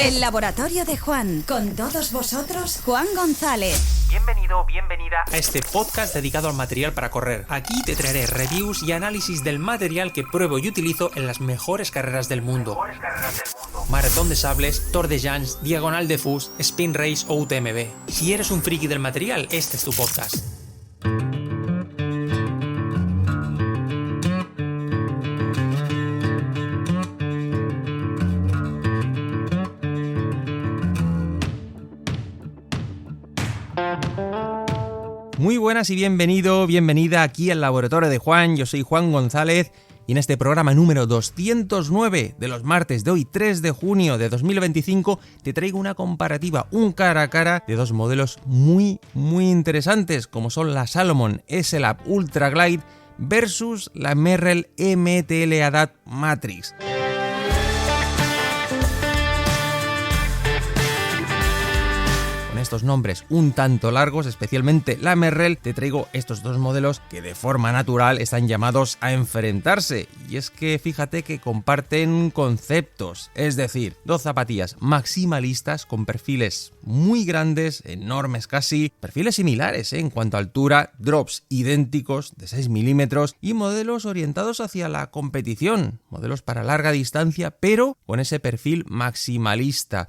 El laboratorio de Juan. Con todos vosotros, Juan González. Bienvenido o bienvenida a este podcast dedicado al material para correr. Aquí te traeré reviews y análisis del material que pruebo y utilizo en las mejores carreras del mundo. Maratón de Sables, Tour de Llans, Diagonal de Fus, Spin Race o UTMB. Si eres un friki del material, este es tu podcast. Muy buenas y bienvenida aquí al laboratorio de Juan. Yo soy Juan González y en este programa número 209 de los martes de hoy, 3 de junio de 2025, te traigo una comparativa, un cara a cara de dos modelos muy interesantes, como son la Salomon S-Lab Ultra Glide versus la Merrell MTL Adapt Matrix. Estos nombres un tanto largos, especialmente la Merrell, te traigo estos dos modelos que de forma natural están llamados a enfrentarse. Y es que fíjate que comparten conceptos, es decir, dos zapatillas maximalistas con perfiles muy grandes, enormes casi, perfiles similares en cuanto a altura, drops idénticos de 6 milímetros y modelos orientados hacia la competición, modelos para larga distancia, pero con ese perfil maximalista.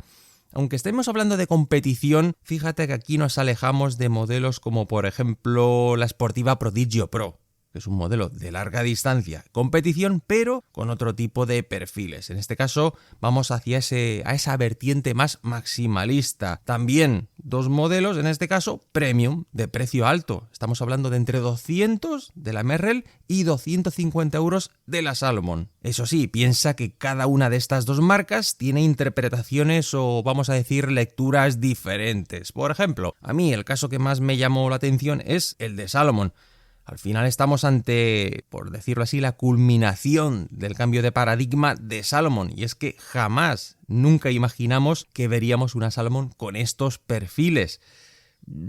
Aunque estemos hablando de competición, fíjate que aquí nos alejamos de modelos como por ejemplo la Sportiva Prodigio Pro, que es un modelo de larga distancia, competición, pero con otro tipo de perfiles. En este caso vamos hacia esa vertiente más maximalista. También dos modelos, en este caso premium, de precio alto. Estamos hablando de entre 200 de la Merrell y 250 euros de la Salomon. Eso sí, piensa que cada una de estas dos marcas tiene interpretaciones o vamos a decir lecturas diferentes. Por ejemplo, a mí el caso que más me llamó la atención es el de Salomon. Al final estamos ante, por decirlo así, la culminación del cambio de paradigma de Salomon. Y es que nunca imaginamos que veríamos una Salomon con estos perfiles.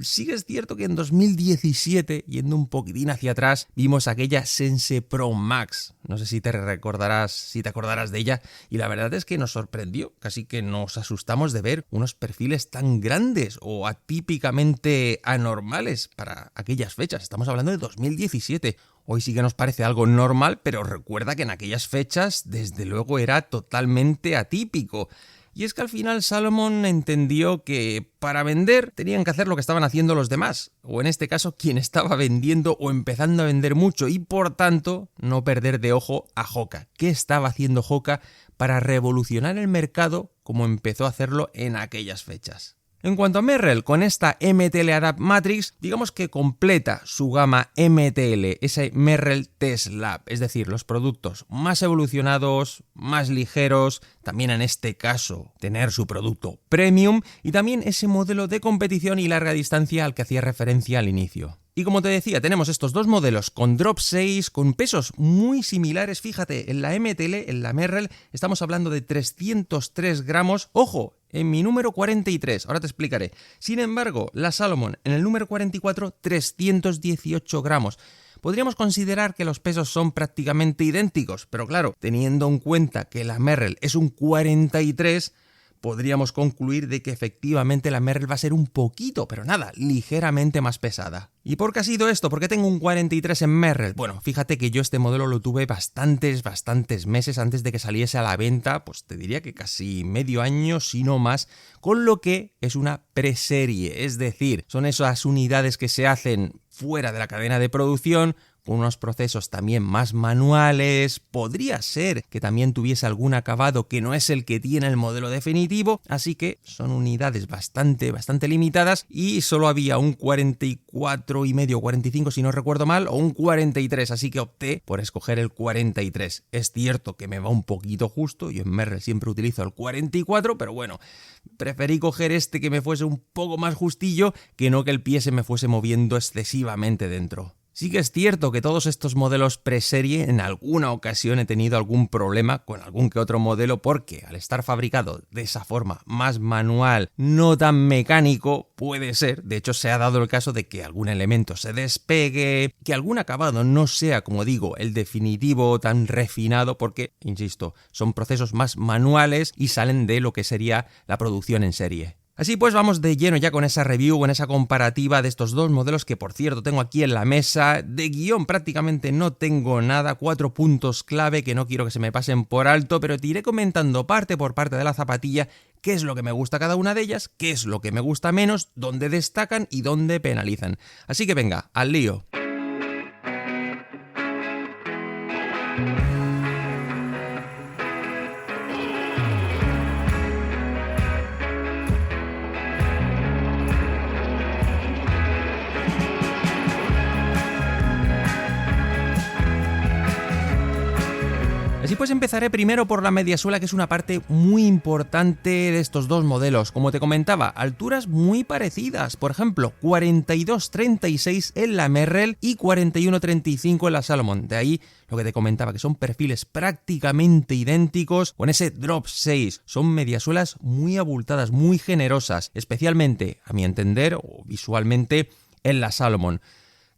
Sí que es cierto que en 2017, yendo un poquitín hacia atrás, vimos aquella Sense Pro Max. No sé si te acordarás de ella, y la verdad es que nos sorprendió, casi que nos asustamos de ver unos perfiles tan grandes o atípicamente anormales para aquellas fechas. Estamos hablando de 2017. Hoy sí que nos parece algo normal, pero recuerda que en aquellas fechas, desde luego, era totalmente atípico. Y es que al final Salomon entendió que para vender tenían que hacer lo que estaban haciendo los demás, o en este caso quien estaba vendiendo o empezando a vender mucho, y por tanto no perder de ojo a Hoka. ¿Qué estaba haciendo Hoka para revolucionar el mercado como empezó a hacerlo en aquellas fechas? En cuanto a Merrell, con esta MTL Adapt Matrix, digamos que completa su gama MTL, ese Merrell Test Lab, es decir, los productos más evolucionados, más ligeros, también en este caso tener su producto premium y también ese modelo de competición y larga distancia al que hacía referencia al inicio. Y como te decía, tenemos estos dos modelos con drop 6, con pesos muy similares. Fíjate, en la MTL, en la Merrell, estamos hablando de 303 gramos. ¡Ojo! En mi número 43, ahora te explicaré. Sin embargo, la Salomon, en el número 44, 318 gramos. Podríamos considerar que los pesos son prácticamente idénticos, pero claro, teniendo en cuenta que la Merrell es un 43... podríamos concluir de que efectivamente la Merrell va a ser un poquito, pero nada, ligeramente más pesada. ¿Y por qué ha sido esto? ¿Por qué tengo un 43 en Merrell? Bueno, fíjate que yo este modelo lo tuve bastantes meses antes de que saliese a la venta, pues te diría que casi medio año, si no más, con lo que es una preserie, es decir, son esas unidades que se hacen fuera de la cadena de producción, con unos procesos también más manuales. Podría ser que también tuviese algún acabado que no es el que tiene el modelo definitivo, así que son unidades bastante limitadas y solo había un 44,5 o 45 si no recuerdo mal, o un 43, así que opté por escoger el 43. Es cierto que me va un poquito justo, yo en Merrell siempre utilizo el 44, pero bueno, preferí coger este que me fuese un poco más justillo que no que el pie se me fuese moviendo excesivamente dentro. Sí que es cierto que todos estos modelos preserie en alguna ocasión he tenido algún problema con algún que otro modelo porque al estar fabricado de esa forma más manual, no tan mecánico, puede ser, de hecho se ha dado el caso de que algún elemento se despegue, que algún acabado no sea, como digo, el definitivo tan refinado porque, insisto, son procesos más manuales y salen de lo que sería la producción en serie. Así pues vamos de lleno ya con esa review, con esa comparativa de estos dos modelos que por cierto tengo aquí en la mesa. De guión prácticamente no tengo nada, 4 puntos clave que no quiero que se me pasen por alto, pero te iré comentando parte por parte de la zapatilla qué es lo que me gusta cada una de ellas, qué es lo que me gusta menos, dónde destacan y dónde penalizan. Así que venga, al lío. Así pues empezaré primero por la mediasuela, que es una parte muy importante de estos dos modelos. Como te comentaba, alturas muy parecidas, por ejemplo 42-36 en la Merrell y 41-35 en la Salomon. De ahí lo que te comentaba, que son perfiles prácticamente idénticos con ese drop 6. Son mediasuelas muy abultadas, muy generosas, especialmente a mi entender o visualmente en la Salomon.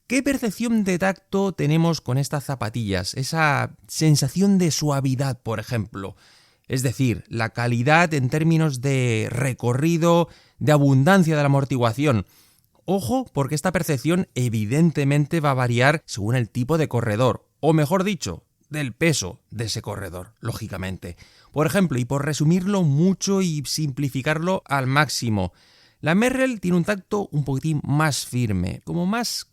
¿Qué percepción de tacto tenemos con estas zapatillas? Esa sensación de suavidad, por ejemplo. Es decir, la calidad en términos de recorrido, de abundancia de la amortiguación. Ojo, porque esta percepción evidentemente va a variar según el tipo de corredor, o mejor dicho, del peso de ese corredor, lógicamente. Por ejemplo, y por resumirlo mucho y simplificarlo al máximo, la Merrell tiene un tacto un poquitín más firme, como más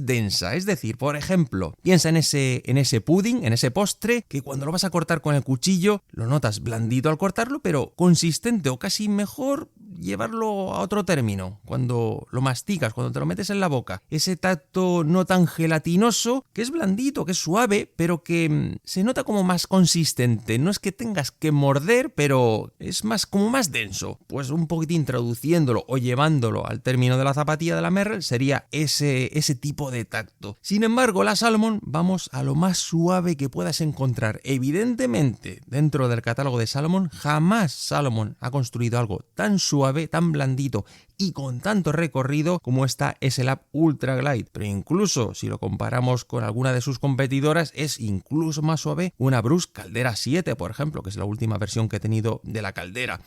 densa. Es decir, por ejemplo, piensa en ese pudding, en ese postre, que cuando lo vas a cortar con el cuchillo, lo notas blandito al cortarlo, pero consistente o casi mejor llevarlo a otro término, cuando lo masticas, cuando te lo metes en la boca. Ese tacto no tan gelatinoso, que es blandito, que es suave, pero que se nota como más consistente. No es que tengas que morder, pero es como más denso. Pues un poquitín traduciéndolo o llevándolo al término de la zapatilla de la Merrell sería ese tipo de tacto. Sin embargo, la Salomon vamos a lo más suave que puedas encontrar. Evidentemente, dentro del catálogo de Salomon, jamás Salomon ha construido algo tan suave, tan blandito y con tanto recorrido como esta S-Lab Ultra Glide. Pero incluso si lo comparamos con alguna de sus competidoras, es incluso más suave una Bruce Caldera 7, por ejemplo, que es la última versión que he tenido de la Caldera.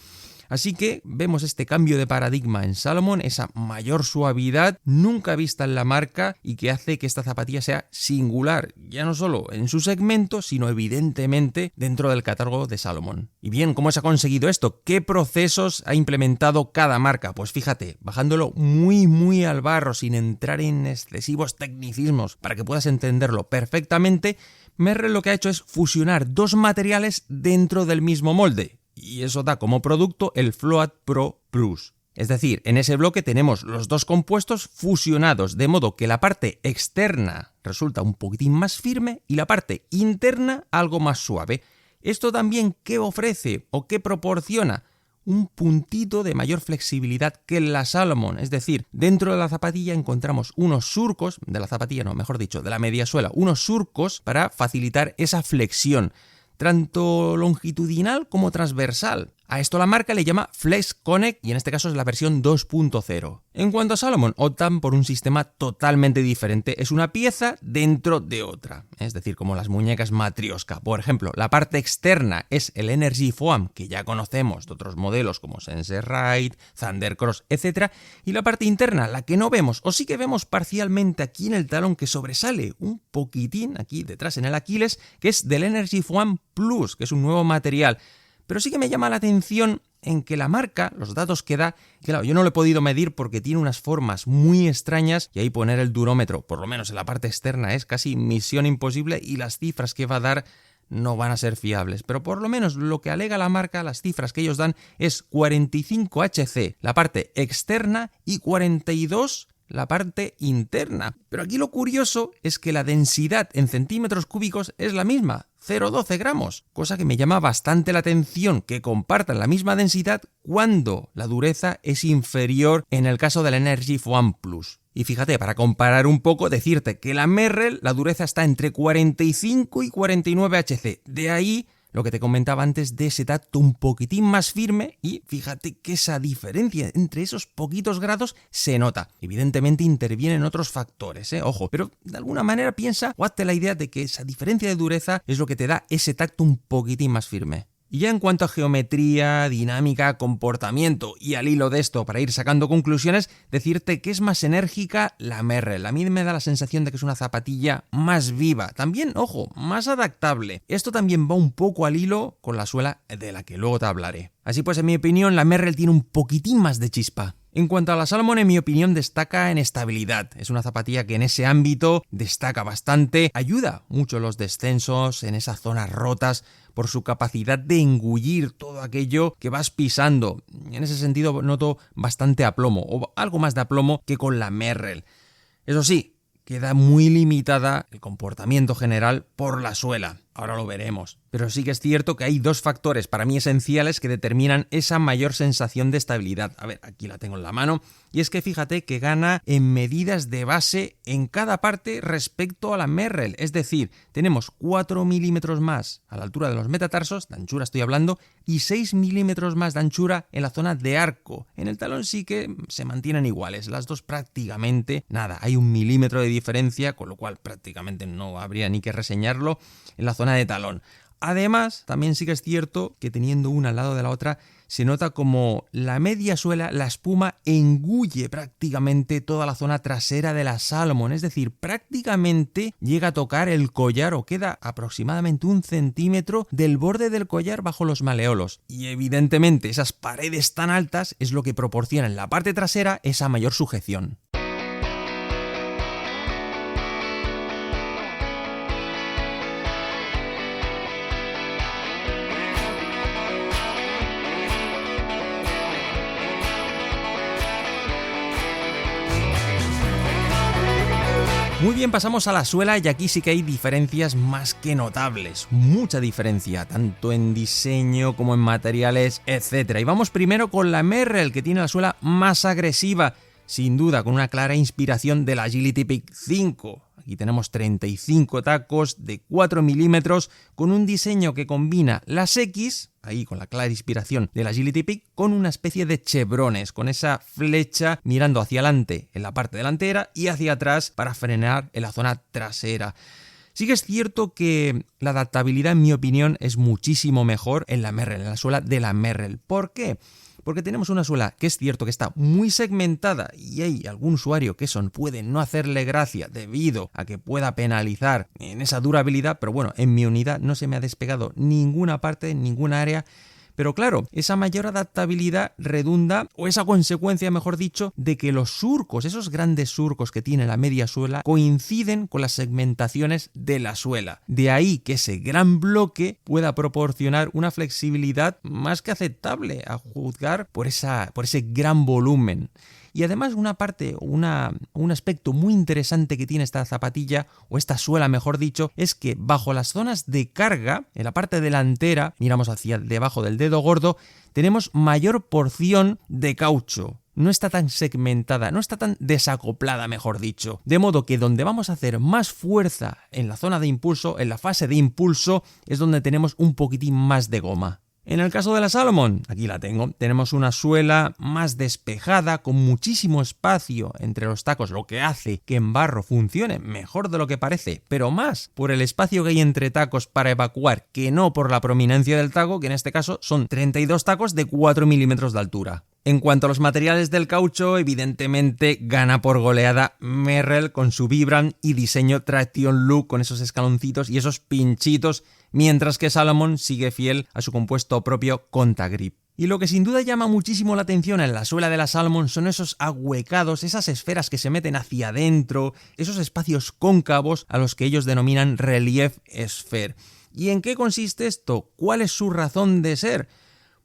Así que vemos este cambio de paradigma en Salomon, esa mayor suavidad nunca vista en la marca y que hace que esta zapatilla sea singular, ya no solo en su segmento, sino evidentemente dentro del catálogo de Salomon. Y bien, ¿cómo se ha conseguido esto? ¿Qué procesos ha implementado cada marca? Pues fíjate, bajándolo muy al barro, sin entrar en excesivos tecnicismos, para que puedas entenderlo perfectamente, Merrell lo que ha hecho es fusionar dos materiales dentro del mismo molde. Y eso da como producto el Float Pro Plus. Es decir, en ese bloque tenemos los dos compuestos fusionados, de modo que la parte externa resulta un poquitín más firme y la parte interna algo más suave. Esto también, ¿qué ofrece o qué proporciona? Un puntito de mayor flexibilidad que en la Salomon. Es decir, dentro de la zapatilla encontramos unos surcos, de la mediasuela, unos surcos para facilitar esa flexión, tanto longitudinal como transversal. A esto la marca le llama Flex Connect y en este caso es la versión 2.0. En cuanto a Salomon, optan por un sistema totalmente diferente. Es una pieza dentro de otra, es decir, como las muñecas Matryoshka. Por ejemplo, la parte externa es el Energy Foam, que ya conocemos de otros modelos como Sense Ride, Thunder Cross, etc. Y la parte interna, la que no vemos, o sí que vemos parcialmente aquí en el talón, que sobresale un poquitín aquí detrás en el Aquiles, que es del Energy Foam Plus, que es un nuevo material. Pero sí que me llama la atención en que la marca, los datos que da, claro, yo no lo he podido medir porque tiene unas formas muy extrañas y ahí poner el durómetro, por lo menos en la parte externa, es casi misión imposible y las cifras que va a dar no van a ser fiables. Pero por lo menos lo que alega la marca, las cifras que ellos dan es 45 HC, la parte externa, y 42 la parte interna. Pero aquí lo curioso es que la densidad en centímetros cúbicos es la misma, 0,12 gramos, cosa que me llama bastante la atención que compartan la misma densidad cuando la dureza es inferior en el caso del Energy Foam Plus. Y fíjate, para comparar un poco, decirte que la Merrell, la dureza está entre 45 y 49 HC. De ahí lo que te comentaba antes de ese tacto un poquitín más firme, y fíjate que esa diferencia entre esos poquitos grados se nota. Evidentemente intervienen otros factores, ojo, pero de alguna manera piensa o hazte la idea de que esa diferencia de dureza es lo que te da ese tacto un poquitín más firme. Y ya en cuanto a geometría, dinámica, comportamiento y al hilo de esto para ir sacando conclusiones, decirte que es más enérgica la Merrell. A mí me da la sensación de que es una zapatilla más viva, también, ojo, más adaptable. Esto también va un poco al hilo con la suela de la que luego te hablaré. Así pues, en mi opinión, la Merrell tiene un poquitín más de chispa. En cuanto a la Salomon, en mi opinión, destaca en estabilidad. Es una zapatilla que en ese ámbito destaca bastante, ayuda mucho los descensos en esas zonas rotas por su capacidad de engullir todo aquello que vas pisando. En ese sentido noto bastante aplomo, o algo más de aplomo que con la Merrell. Eso sí, queda muy limitada el comportamiento general por la suela. Ahora lo veremos. Pero sí que es cierto que hay dos factores para mí esenciales que determinan esa mayor sensación de estabilidad. A ver, aquí la tengo en la mano. Y es que fíjate que gana en medidas de base en cada parte respecto a la Merrell. Es decir, tenemos 4 milímetros más a la altura de los metatarsos, de anchura estoy hablando, y 6 milímetros más de anchura en la zona de arco. En el talón sí que se mantienen iguales, las dos prácticamente nada. Hay 1 milímetro de diferencia, con lo cual prácticamente no habría ni que reseñarlo en la zona de talón. Además, también sí que es cierto que teniendo una al lado de la otra, se nota como la media suela, la espuma, engulle prácticamente toda la zona trasera de la Salomon, es decir, prácticamente llega a tocar el collar o queda aproximadamente 1 centímetro del borde del collar bajo los maleolos. Y evidentemente esas paredes tan altas es lo que proporciona en la parte trasera esa mayor sujeción. Muy bien, pasamos a la suela y aquí sí que hay diferencias más que notables, mucha diferencia, tanto en diseño como en materiales, etc. Y vamos primero con la Merrell, que tiene la suela más agresiva, sin duda, con una clara inspiración del Agility Peak 5. Aquí tenemos 35 tacos de 4 milímetros con un diseño que combina las X, ahí con la clara inspiración del Agility Peak, con una especie de chevrones, con esa flecha mirando hacia adelante en la parte delantera y hacia atrás para frenar en la zona trasera. Sí que es cierto que la adaptabilidad, en mi opinión, es muchísimo mejor en la Merrell, en la suela de la Merrell. ¿Por qué? Porque tenemos una suela que es cierto que está muy segmentada y hay algún usuario que eso puede no hacerle gracia debido a que pueda penalizar en esa durabilidad, pero bueno, en mi unidad no se me ha despegado ninguna parte, ninguna área. Pero claro, esa mayor adaptabilidad redunda, o esa consecuencia, mejor dicho, de que los surcos, esos grandes surcos que tiene la media suela, coinciden con las segmentaciones de la suela. De ahí que ese gran bloque pueda proporcionar una flexibilidad más que aceptable a juzgar por ese gran volumen. Y además un aspecto muy interesante que tiene esta zapatilla, o esta suela mejor dicho, es que bajo las zonas de carga, en la parte delantera, miramos hacia debajo del dedo gordo, tenemos mayor porción de caucho. No está tan segmentada, no está tan desacoplada, mejor dicho. De modo que donde vamos a hacer más fuerza en la zona de impulso, en la fase de impulso, es donde tenemos un poquitín más de goma. En el caso de la Salomon, aquí la tengo, tenemos una suela más despejada, con muchísimo espacio entre los tacos, lo que hace que en barro funcione mejor de lo que parece, pero más por el espacio que hay entre tacos para evacuar que no por la prominencia del taco, que en este caso son 32 tacos de 4 milímetros de altura. En cuanto a los materiales del caucho, evidentemente gana por goleada Merrell con su Vibram y diseño Traction Look con esos escaloncitos y esos pinchitos, mientras que Salomon sigue fiel a su compuesto propio Contagrip. Y lo que sin duda llama muchísimo la atención en la suela de la Salomon son esos ahuecados, esas esferas que se meten hacia adentro, esos espacios cóncavos a los que ellos denominan Relief Sphere. ¿Y en qué consiste esto? ¿Cuál es su razón de ser?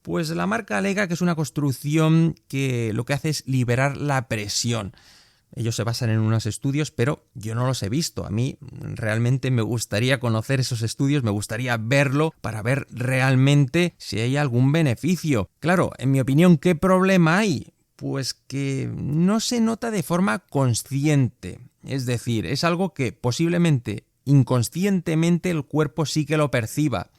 Pues la marca alega que es una construcción que lo que hace es liberar la presión. Ellos se basan en unos estudios, pero yo no los he visto. A mí realmente me gustaría conocer esos estudios, me gustaría verlo para ver realmente si hay algún beneficio. Claro, en mi opinión, ¿qué problema hay? Pues que no se nota de forma consciente. Es decir, es algo que posiblemente inconscientemente el cuerpo sí que lo perciba.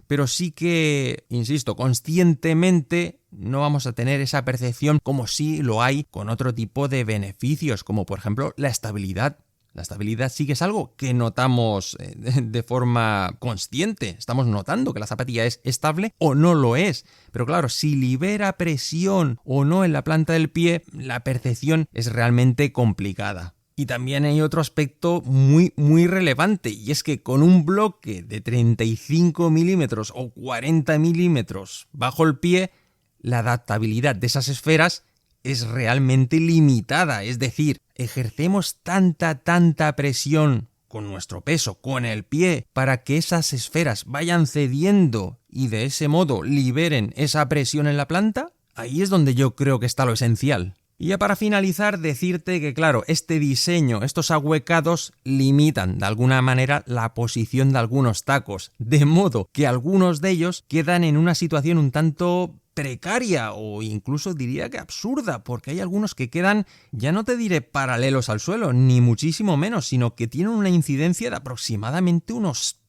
Pero sí que, insisto, conscientemente no vamos a tener esa percepción como sí lo hay con otro tipo de beneficios, como por ejemplo la estabilidad. La estabilidad sí que es algo que notamos de forma consciente. Estamos notando que la zapatilla es estable o no lo es. Pero claro, si libera presión o no en la planta del pie, la percepción es realmente complicada. Y también hay otro aspecto muy relevante, y es que con un bloque de 35 milímetros o 40 milímetros bajo el pie, la adaptabilidad de esas esferas es realmente limitada. Es decir, ejercemos tanta presión con nuestro peso, con el pie, para que esas esferas vayan cediendo y de ese modo liberen esa presión en la planta. Ahí es donde yo creo que está lo esencial. Y ya para finalizar, decirte que claro, este diseño, estos ahuecados limitan de alguna manera la posición de algunos tacos, de modo que algunos de ellos quedan en una situación un tanto precaria o incluso diría que absurda, porque hay algunos que quedan, ya no te diré paralelos al suelo, ni muchísimo menos, sino que tienen una incidencia de aproximadamente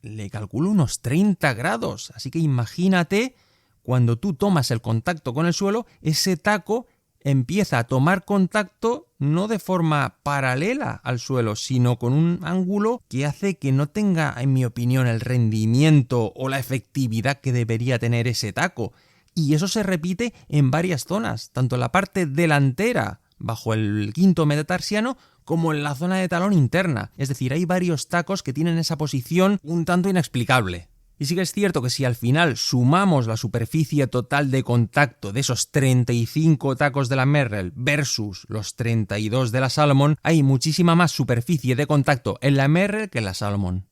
le calculo unos 30 grados. Así que imagínate, cuando tú tomas el contacto con el suelo, ese taco empieza a tomar contacto no de forma paralela al suelo, sino con un ángulo que hace que no tenga, en mi opinión, el rendimiento o la efectividad que debería tener ese taco. Y eso se repite en varias zonas, tanto en la parte delantera, bajo el quinto metatarsiano, como en la zona de talón interna. Es decir, hay varios tacos que tienen esa posición un tanto inexplicable. Y sí que es cierto que si al final sumamos la superficie total de contacto de esos 35 tacos de la Merrell versus los 32 de la Salomon, hay muchísima más superficie de contacto en la Merrell que en la Salomon.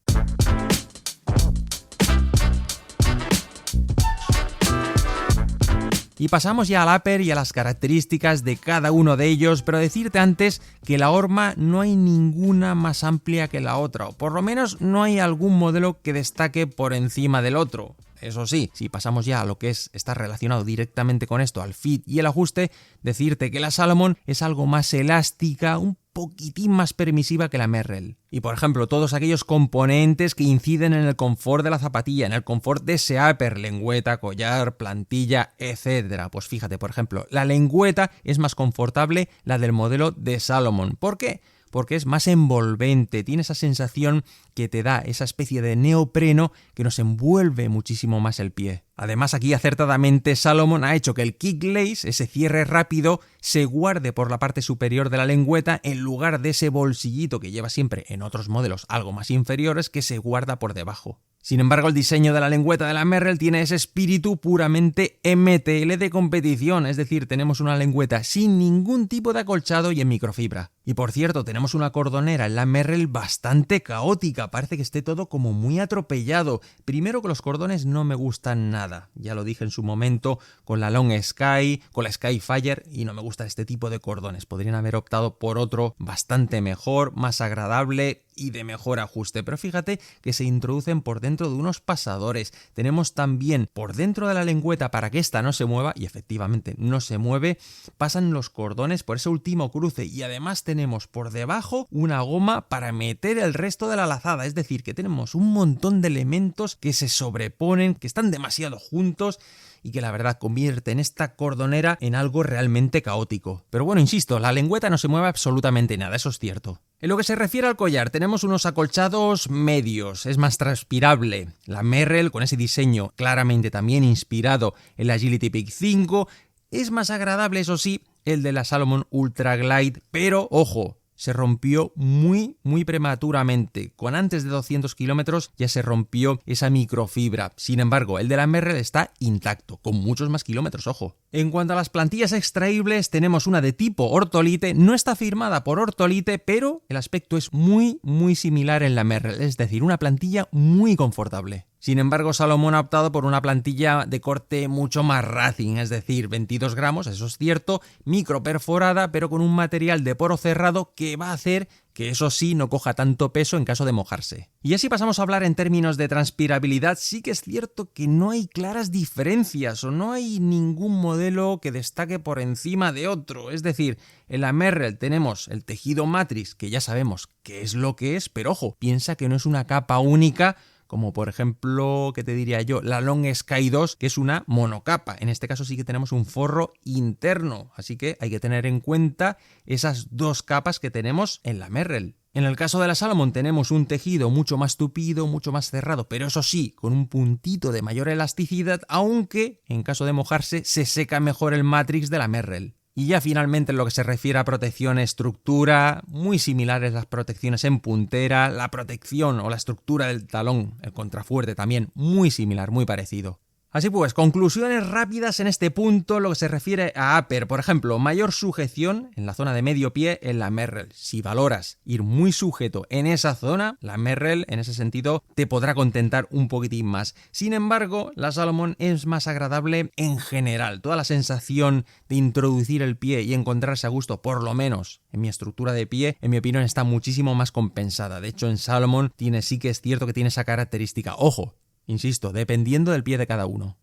Y pasamos ya al upper y a las características de cada uno de ellos, pero decirte antes que la horma no hay ninguna más amplia que la otra, o por lo menos no hay algún modelo que destaque por encima del otro. Eso sí, si pasamos ya a lo que está relacionado directamente con esto, al fit y el ajuste, decirte que la Salomon es algo más elástica, un poquitín más permisiva que la Merrell. Y por ejemplo, todos aquellos componentes que inciden en el confort de la zapatilla, en el confort de ese upper, lengüeta, collar, plantilla, etc. Pues fíjate, por ejemplo, la lengüeta es más confortable la del modelo de Salomon. ¿Por qué? Porque es más envolvente, tiene esa sensación que te da esa especie de neopreno que nos envuelve muchísimo más el pie. Además, aquí acertadamente Salomon ha hecho que el kick lace, ese cierre rápido, se guarde por la parte superior de la lengüeta en lugar de ese bolsillito que lleva siempre en otros modelos algo más inferiores que se guarda por debajo. Sin embargo, el diseño de la lengüeta de la Merrell tiene ese espíritu puramente MTL de competición, es decir, tenemos una lengüeta sin ningún tipo de acolchado y en microfibra. Y por cierto, tenemos una cordonera en la Merrell bastante caótica, parece que esté todo como muy atropellado. Primero que los cordones no me gustan nada, ya lo dije en su momento con la Long Sky, con la Skyfire, y no me gusta este tipo de cordones. Podrían haber optado por otro bastante mejor, más agradable y de mejor ajuste, pero fíjate que se introducen por dentro de unos pasadores. Tenemos también por dentro de la lengüeta, para que esta no se mueva, y efectivamente no se mueve, pasan los cordones por ese último cruce, y además tenemos por debajo una goma para meter el resto de la lazada, es decir, que tenemos un montón de elementos que se sobreponen, que están demasiado juntos y que la verdad convierten esta cordonera en algo realmente caótico. Pero bueno, insisto, la lengüeta no se mueve absolutamente nada, eso es cierto. En lo que se refiere al collar, tenemos unos acolchados medios, es más transpirable. La Merrell, con ese diseño claramente también inspirado en la Agility Peak 5, es más agradable, eso sí, el de la Salomon Ultra Glide, pero ojo, se rompió muy prematuramente. Con antes de 200 kilómetros ya se rompió esa microfibra. Sin embargo, el de la Merrell está intacto, con muchos más kilómetros, ojo. En cuanto a las plantillas extraíbles, tenemos una de tipo Ortolite, no está firmada por Ortolite, pero el aspecto es muy similar en la Merrell, es decir, una plantilla muy confortable. Sin embargo, Salomon ha optado por una plantilla de corte mucho más racing, es decir, 22 gramos, eso es cierto, micro perforada, pero con un material de poro cerrado que va a hacer que eso sí no coja tanto peso en caso de mojarse. Y así pasamos a hablar en términos de transpirabilidad. Sí que es cierto que no hay claras diferencias o no hay ningún modelo que destaque por encima de otro. Es decir, en la Merrell tenemos el tejido Matrix, que ya sabemos qué es lo que es, pero ojo, piensa que no es una capa única, como por ejemplo, ¿qué te diría yo? La Long Sky 2, que es una monocapa. En este caso sí que tenemos un forro interno, así que hay que tener en cuenta esas dos capas que tenemos en la Merrell. En el caso de la Salomon tenemos un tejido mucho más tupido, mucho más cerrado, pero eso sí, con un puntito de mayor elasticidad, aunque en caso de mojarse se seca mejor el Matrix de la Merrell. Y ya finalmente en lo que se refiere a protección estructura, muy similares las protecciones en puntera, la protección o la estructura del talón, el contrafuerte también muy similar, muy parecido. Así pues, conclusiones rápidas en este punto, lo que se refiere a upper. Por ejemplo, mayor sujeción en la zona de medio pie en la Merrell. Si valoras ir muy sujeto en esa zona, la Merrell en ese sentido te podrá contentar un poquitín más. Sin embargo, la Salomon es más agradable en general. Toda la sensación de introducir el pie y encontrarse a gusto, por lo menos en mi estructura de pie, en mi opinión está muchísimo más compensada. De hecho, en Salomon sí que es cierto que tiene esa característica. Ojo, insisto, dependiendo del pie de cada uno.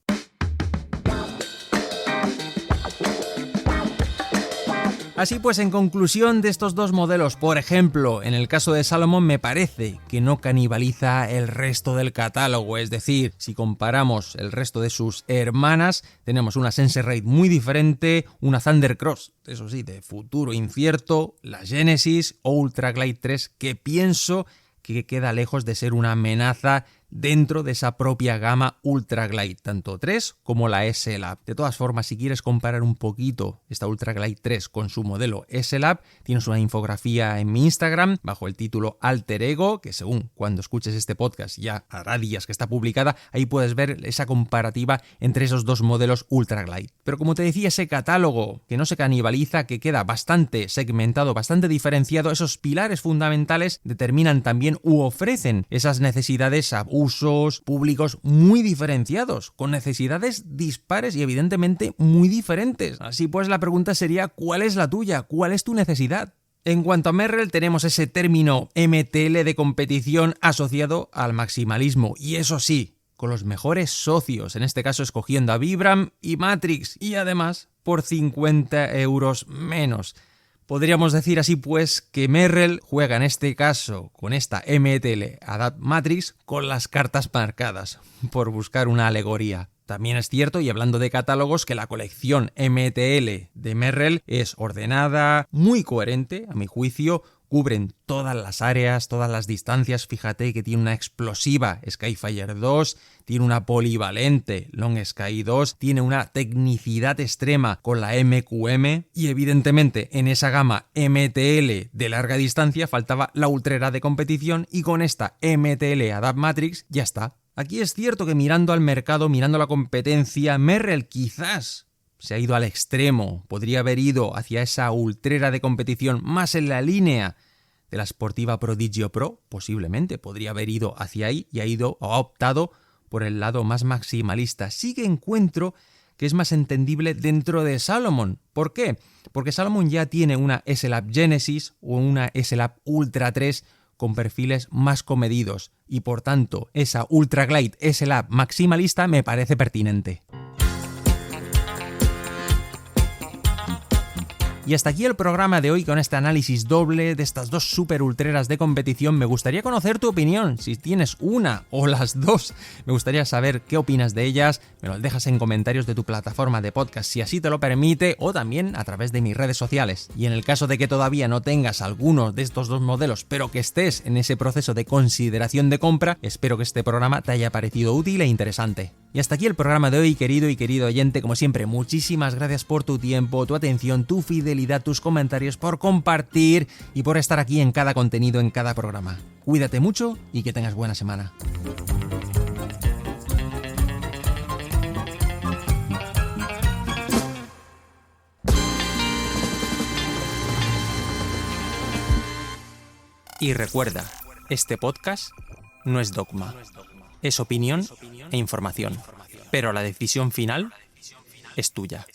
Así pues, en conclusión de estos dos modelos, por ejemplo, en el caso de Salomon me parece que no canibaliza el resto del catálogo, es decir, si comparamos el resto de sus hermanas, tenemos una Sense-Raid muy diferente, una Thunder Cross, eso sí, de futuro incierto, la Genesis o Ultra Glide 3, que pienso que queda lejos de ser una amenaza dentro de esa propia gama Ultra Glide, tanto 3 como la S-Lab. De todas formas, si quieres comparar un poquito esta Ultra Glide 3 con su modelo S-Lab, tienes una infografía en mi Instagram bajo el título Alter Ego, que según cuando escuches este podcast ya hará días que está publicada, ahí puedes ver esa comparativa entre esos dos modelos Ultra Glide. Pero como te decía, ese catálogo que no se canibaliza, que queda bastante segmentado, bastante diferenciado, esos pilares fundamentales determinan también u ofrecen esas necesidades a usos públicos muy diferenciados, con necesidades dispares y evidentemente muy diferentes. Así pues, la pregunta sería, ¿cuál es la tuya? ¿Cuál es tu necesidad? En cuanto a Merrell, tenemos ese término MTL de competición asociado al maximalismo, y eso sí, con los mejores socios, en este caso escogiendo a Vibram y Matrix, y además por 50 euros menos. Podríamos decir así pues que Merrell juega en este caso con esta MTL Adapt Matrix con las cartas marcadas, por buscar una alegoría. También es cierto, y hablando de catálogos, que la colección MTL de Merrell es ordenada, muy coherente, a mi juicio, cubren todas las áreas, todas las distancias. Fíjate que tiene una explosiva Skyfire 2, tiene una polivalente Long Sky 2, tiene una tecnicidad extrema con la MQM y evidentemente en esa gama MTL de larga distancia faltaba la ultrera de competición y con esta MTL Adapt Matrix ya está. Aquí es cierto que mirando al mercado, mirando la competencia, Merrell quizás se ha ido al extremo, podría haber ido hacia esa ultrera de competición más en la línea de la Sportiva Prodigio Pro, posiblemente podría haber ido hacia ahí y ha optado por el lado más maximalista. Sí que encuentro que es más entendible dentro de Salomon. ¿Por qué? Porque Salomon ya tiene una S-Lab Genesis o una S-Lab Ultra 3 con perfiles más comedidos y por tanto esa Ultra Glide S-Lab maximalista me parece pertinente. Y hasta aquí el programa de hoy con este análisis doble de estas dos super ultreras de competición. Me gustaría conocer tu opinión, si tienes una o las dos. Me gustaría saber qué opinas de ellas. Me lo dejas en comentarios de tu plataforma de podcast si así te lo permite o también a través de mis redes sociales. Y en el caso de que todavía no tengas alguno de estos dos modelos pero que estés en ese proceso de consideración de compra, espero que este programa te haya parecido útil e interesante. Y hasta aquí el programa de hoy, querido y querido oyente. Como siempre, muchísimas gracias por tu tiempo, tu atención, tu fidelidad, tus comentarios, por compartir y por estar aquí en cada contenido, en cada programa. Cuídate mucho y que tengas buena semana. Y recuerda, este podcast no es dogma. Es opinión e información, pero la decisión final es tuya.